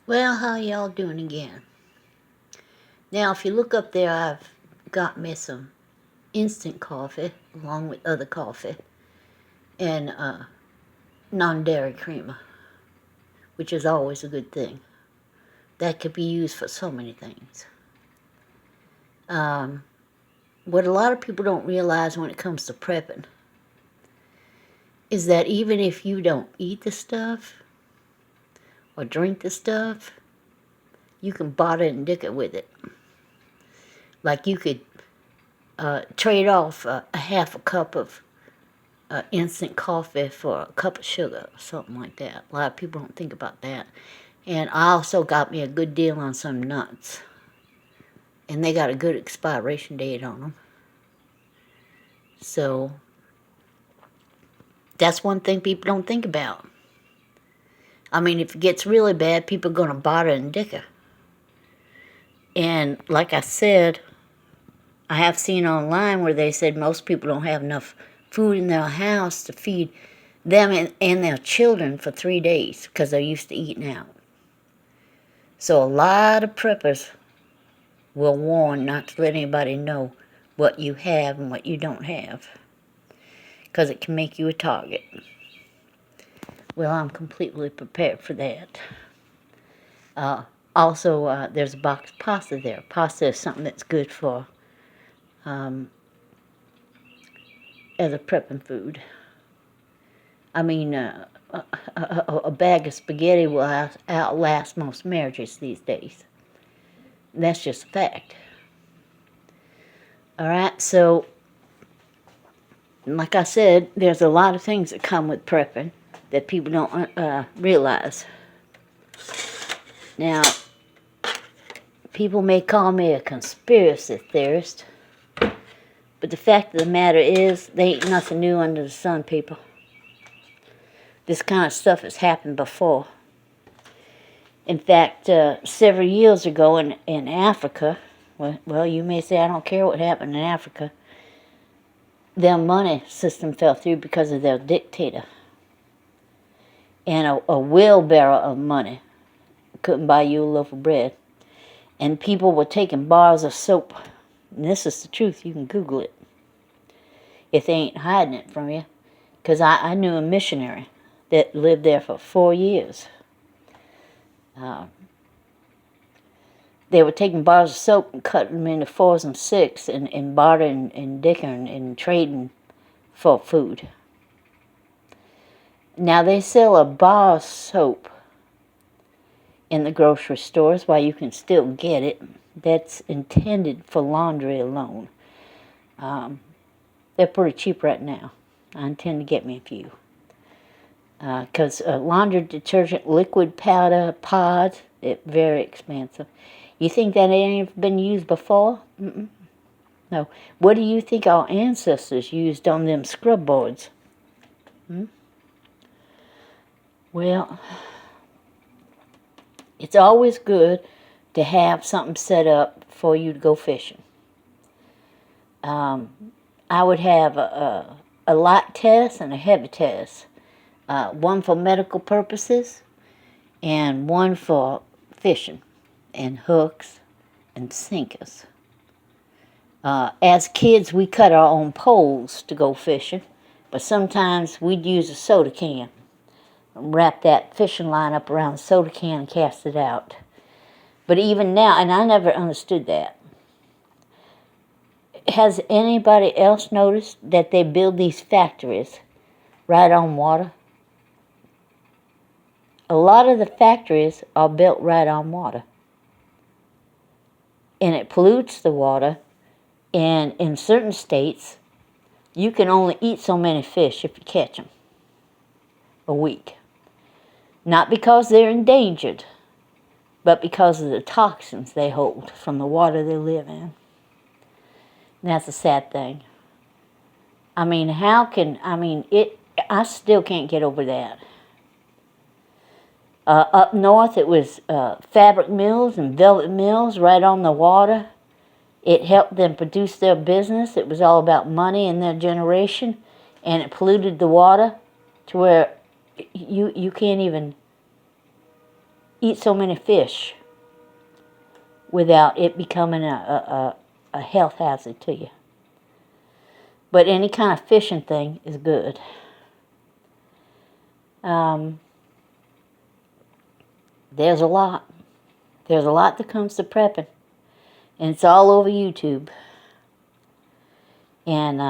Well, how y'all doing again? Now, if you look up there, I've got me some instant coffee along with other coffee and non-dairy creamer, which is always a good thing. That could be used for so many things. Um, what a lot of people don't realize when it comes to prepping is that even if you don't eat the stuff or drink the stuff, you can bottle it and dick it with it. Like you could trade off a half a cup of instant coffee for a cup of sugar or something like that. A lot of people don't think about that. And I also got me a good deal on some nuts. And they got a good expiration date on them. So that's one thing people don't think about. I mean, if it gets really bad, people are going to bottle and dicker. And like I said, I have seen online where they said most people don't have enough food in their house to feed them and their children for 3 days because they're used to eating out. So a lot of preppers will warn not to let anybody know what you have and what you don't have, because it can make you a target. Well, I'm completely prepared for that. Also, there's a box of pasta there. Pasta is something that's good for as a prepping food. I mean, a bag of spaghetti will outlast most marriages these days. That's just a fact. All right, so like I said, there's a lot of things that come with prepping that people don't realize. Now, people may call me a conspiracy theorist, but the fact of the matter is, there ain't nothing new under the sun, people. This kind of stuff has happened before. In fact, several years ago in Africa, well, you may say I don't care what happened in Africa, their money system fell through because of their dictator. And a wheelbarrow of money couldn't buy you a loaf of bread. And people were taking bars of soap. And this is the truth. You can Google it if they ain't hiding it from you. Because I knew a missionary that lived there for 4 years. They were taking bars of soap and cutting them into 4s and 6s and bartering and dickering and trading for food. Now they sell a bar of soap in the grocery stores while you can still get it. That's intended for laundry alone. They're pretty cheap right now. I intend to get me a few. Because laundry detergent, liquid powder, pods, it's very expensive. You think that ain't been used before? Mm-mm. No. What do you think our ancestors used on them scrub boards? Well, it's always good to have something set up for you to go fishing. I would have a light test and a heavy test. One for medical purposes and one for fishing and hooks and sinkers. As kids, we cut our own poles to go fishing, but sometimes we'd use a soda can. Wrap that fishing line up around the soda can and cast it out. But even now, and I never understood that. Has anybody else noticed that they build these factories right on water? A lot of the factories are built right on water. And it pollutes the water. And in certain states, you can only eat so many fish if you catch them a week. Not because they're endangered, but because of the toxins they hold from the water they live in. And that's a sad thing. I mean, I still can't get over that. Up north, it was fabric mills and velvet mills right on the water. It helped them produce their business. It was all about money in their generation, and it polluted the water to where you can't even eat so many fish without it becoming a health hazard to you. But any kind of fishing thing is good. There's a lot. There's a lot that comes to prepping. And it's all over YouTube. And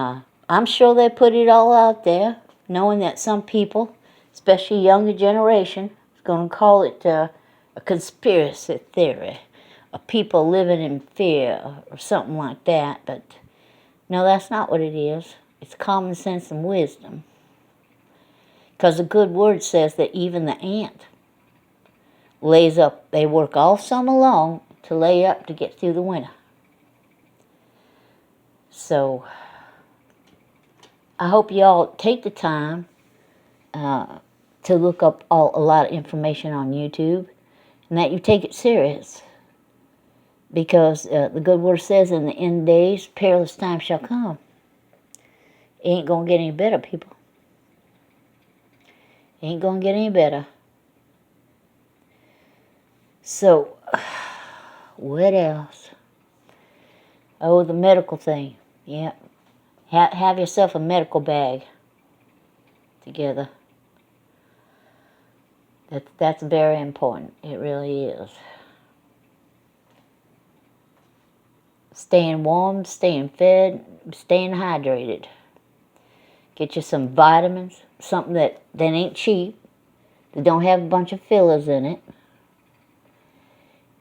I'm sure they put it all out there, knowing that some people, especially younger generation, is going to call it a conspiracy theory, of people living in fear or something like that. But no, that's not what it is. It's common sense and wisdom. Because the good word says that even the ant lays up, they work all summer long to lay up to get through the winter. So I hope y'all take the time to look up a lot of information on YouTube, and that you take it serious. Because the good word says in the end days, perilous times shall come. It ain't going to get any better, people. It ain't going to get any better. So, what else? Oh, the medical thing. Yeah. Have yourself a medical bag together. That's very important. It really is. Staying warm, staying fed, staying hydrated. Get you some vitamins, something that ain't cheap, that don't have a bunch of fillers in it.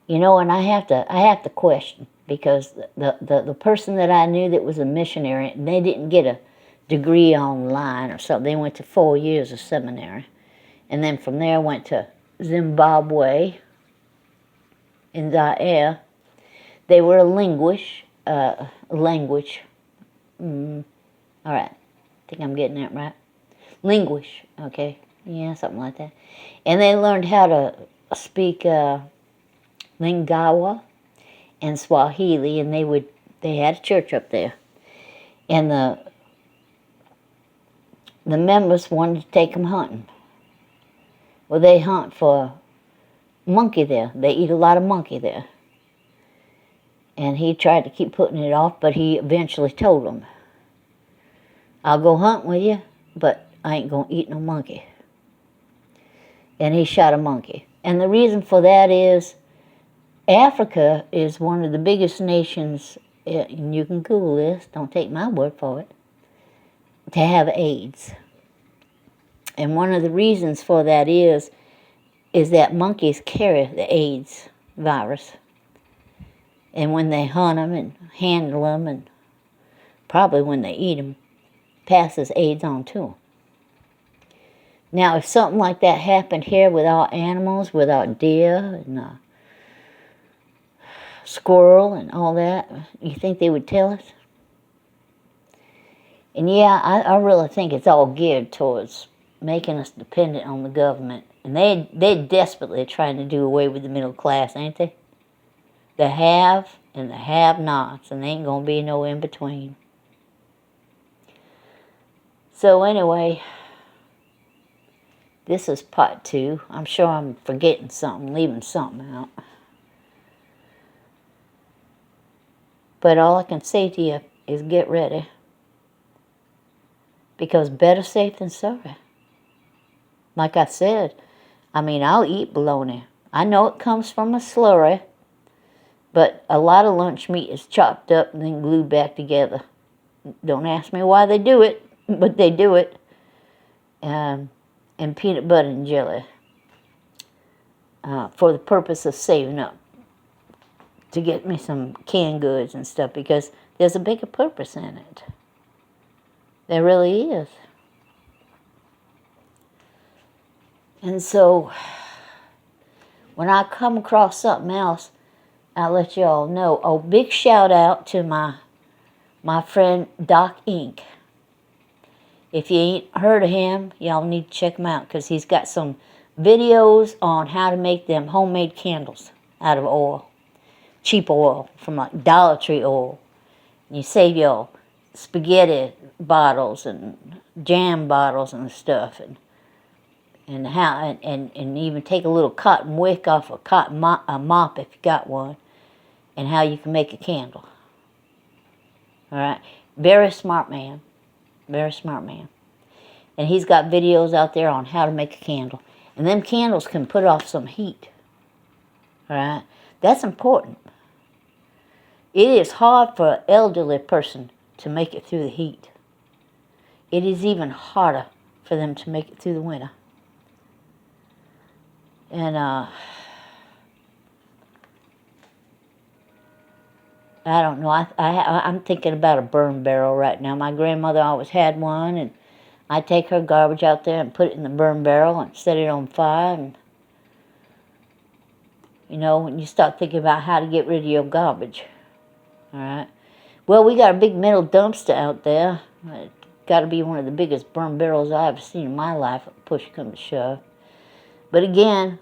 You know, and I have to question, because the person that I knew that was a missionary, they didn't get a degree online or something. They went to 4 years of seminary. And then from there went to Zimbabwe, in Zaire. They were a language. All right. I think I'm getting that right. Linguist, okay. Yeah, something like that. And they learned how to speak Lingala and Swahili, and they had a church up there. And the members wanted to take them hunting. Well, they hunt for monkey there. They eat a lot of monkey there. And he tried to keep putting it off, but he eventually told them, I'll go hunt with you, but I ain't going to eat no monkey. And he shot a monkey. And the reason for that is Africa is one of the biggest nations, and you can Google this, don't take my word for it, to have AIDS. And one of the reasons for that is that monkeys carry the AIDS virus. And when they hunt them and handle them, and probably when they eat them, passes AIDS on to them. Now, if something like that happened here with our animals, with our deer and squirrel and all that, you think they would tell us? And yeah, I really think it's all geared towards making us dependent on the government. And they're desperately trying to do away with the middle class, ain't they? The have and the have-nots, and there ain't going to be no in-between. So anyway, this is part 2. I'm sure I'm forgetting something, leaving something out. But all I can say to you is get ready. Because better safe than sorry. Like I said, I mean, I'll eat bologna. I know it comes from a slurry, but a lot of lunch meat is chopped up and then glued back together. Don't ask me why they do it, but they do it. And peanut butter and jelly for the purpose of saving up to get me some canned goods and stuff, because there's a bigger purpose in it. There really is. And so, when I come across something else, I'll let you all know. Oh, big shout out to my friend Doc Inc. If you ain't heard of him, y'all need to check him out, because he's got some videos on how to make them homemade candles out of oil. Cheap oil, from like Dollar Tree oil. And you save your spaghetti bottles and jam bottles and stuff. And and how and even take a little cotton wick off a cotton mop if you got one, and how you can make a candle. All right, very smart man, very smart man, and he's got videos out there on how to make a candle, and them candles can put off some heat. All right, that's important. It is hard for an elderly person to make it through the heat. It is even harder for them to make it through the winter. And I don't know. I'm thinking about a burn barrel right now. My grandmother always had one, and I take her garbage out there and put it in the burn barrel and set it on fire. And you know, when you start thinking about how to get rid of your garbage, all right. Well, we got a big metal dumpster out there. It's got to be one of the biggest burn barrels I've ever seen in my life. Push come to shove. But again,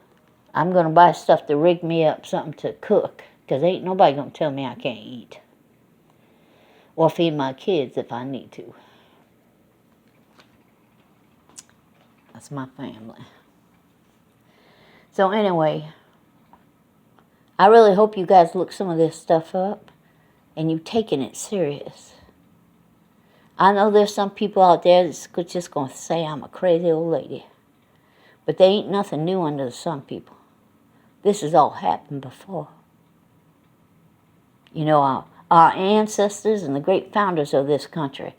I'm going to buy stuff to rig me up something to cook, because ain't nobody going to tell me I can't eat. Or feed my kids if I need to. That's my family. So anyway, I really hope you guys look some of this stuff up and you taking it serious. I know there's some people out there that's just going to say I'm a crazy old lady. But there ain't nothing new under the sun, people. This has all happened before. You know, our ancestors and the great founders of this country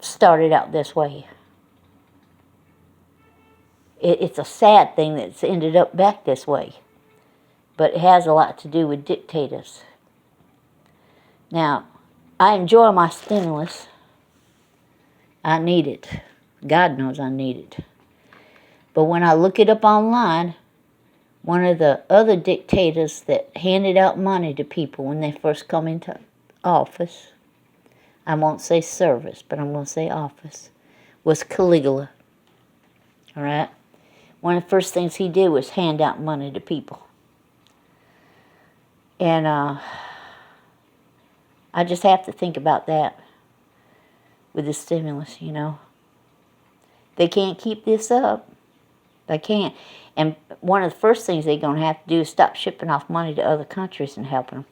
started out this way. It's a sad thing that it's ended up back this way. But it has a lot to do with dictators. Now, I enjoy my stimulus. I need it. God knows I need it. But when I look it up online, one of the other dictators that handed out money to people when they first come into office, I won't say service, but I'm going to say office, was Caligula. All right? One of the first things he did was hand out money to people. And I just have to think about that with the stimulus, you know. They can't keep this up. They can't. And one of the first things they're going to have to do is stop shipping off money to other countries and helping them.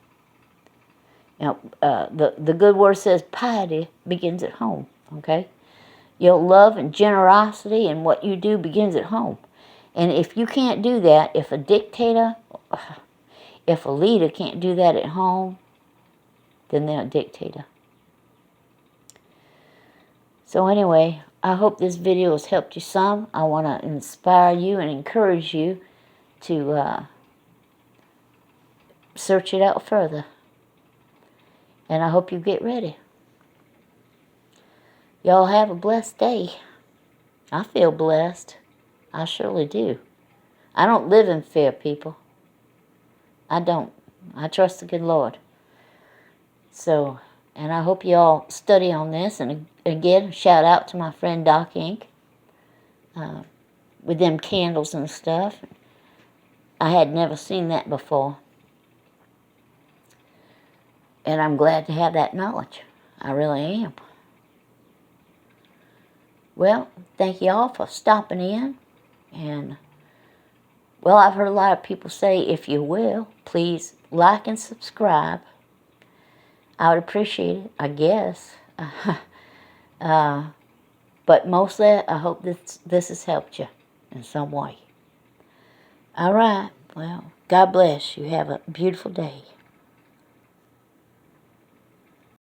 You know, the good word says piety begins at home, okay? Your love and generosity and what you do begins at home. And if you can't do that, if a dictator, if a leader can't do that at home, then they're a dictator. So anyway, I hope this video has helped you some. I want to inspire you and encourage you to search it out further. And I hope you get ready. Y'all have a blessed day. I feel blessed. I surely do. I don't live in fear, people. I don't. I trust the good Lord. So, and I hope you all study on this. And again, shout out to my friend Doc Inc. With them candles and stuff. I had never seen that before. And I'm glad to have that knowledge. I really am. Well, thank you all for stopping in. And, well, I've heard a lot of people say, if you will, please like and subscribe. I would appreciate it, I guess. But mostly, I hope this has helped you in some way. All right. Well, God bless you. Have a beautiful day.